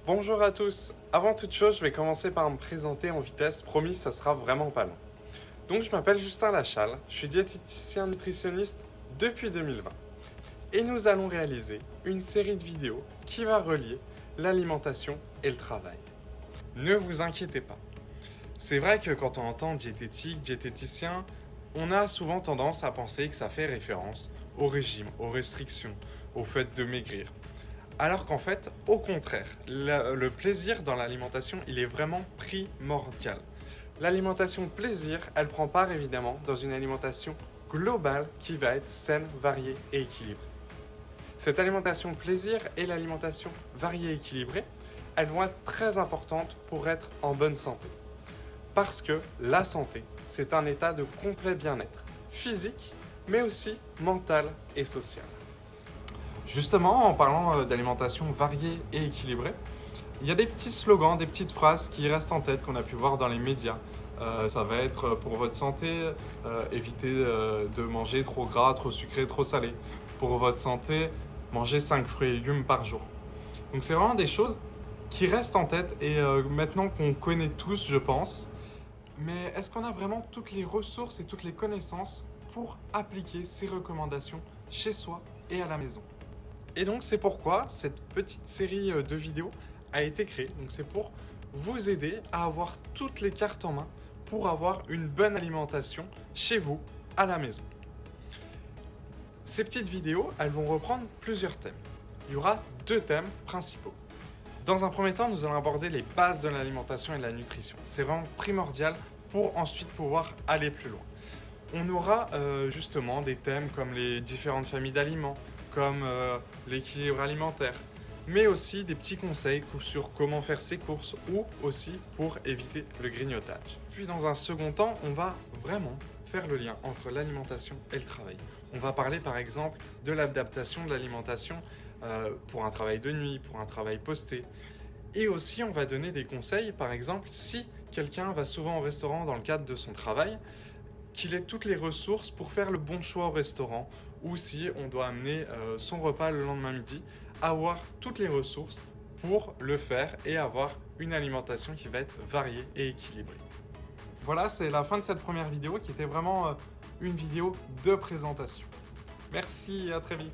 Bonjour à tous. Avant toute chose, je vais commencer par me présenter en vitesse. Promis, ça sera vraiment pas long. Donc, je m'appelle Justin Lachal, je suis diététicien nutritionniste depuis 2020. Et nous allons réaliser une série de vidéos qui va relier l'alimentation et le travail. Ne vous inquiétez pas. C'est vrai que quand on entend diététique, diététicien, on a souvent tendance à penser que ça fait référence au régime, aux restrictions, au fait de maigrir. Alors qu'en fait, au contraire, le plaisir dans l'alimentation, il est vraiment primordial. L'alimentation plaisir, elle prend part évidemment dans une alimentation globale qui va être saine, variée et équilibrée. Cette alimentation plaisir et l'alimentation variée et équilibrée, elles vont être très importantes pour être en bonne santé. Parce que la santé, c'est un état de complet bien-être, physique, mais aussi mental et social. Justement, en parlant d'alimentation variée et équilibrée, il y a des petits slogans, des petites phrases qui restent en tête qu'on a pu voir dans les médias. Ça va être pour votre santé, évitez de manger trop gras, trop sucré, trop salé. Pour votre santé, mangez 5 fruits et légumes par jour. Donc c'est vraiment des choses qui restent en tête et maintenant qu'on connaît tous, je pense. Mais est-ce qu'on a vraiment toutes les ressources et toutes les connaissances pour appliquer ces recommandations chez soi et à la maison? Et donc c'est pourquoi cette petite série de vidéos a été créée. Donc c'est pour vous aider à avoir toutes les cartes en main pour avoir une bonne alimentation chez vous, à la maison. Ces petites vidéos, elles vont reprendre plusieurs thèmes. Il y aura 2 thèmes principaux. Dans un premier temps, nous allons aborder les bases de l'alimentation et de la nutrition. C'est vraiment primordial pour ensuite pouvoir aller plus loin. On aura justement des thèmes comme les différentes familles d'aliments, comme l'équilibre alimentaire, mais aussi des petits conseils sur comment faire ses courses ou aussi pour éviter le grignotage. Puis dans un second temps, on va vraiment faire le lien entre l'alimentation et le travail. On va parler par exemple de l'adaptation de l'alimentation pour un travail de nuit, pour un travail posté. Et aussi on va donner des conseils, par exemple si quelqu'un va souvent au restaurant dans le cadre de son travail, qu'il ait toutes les ressources pour faire le bon choix au restaurant, ou si on doit amener son repas le lendemain midi, avoir toutes les ressources pour le faire et avoir une alimentation qui va être variée et équilibrée. Voilà, c'est la fin de cette première vidéo qui était vraiment une vidéo de présentation. Merci et à très vite.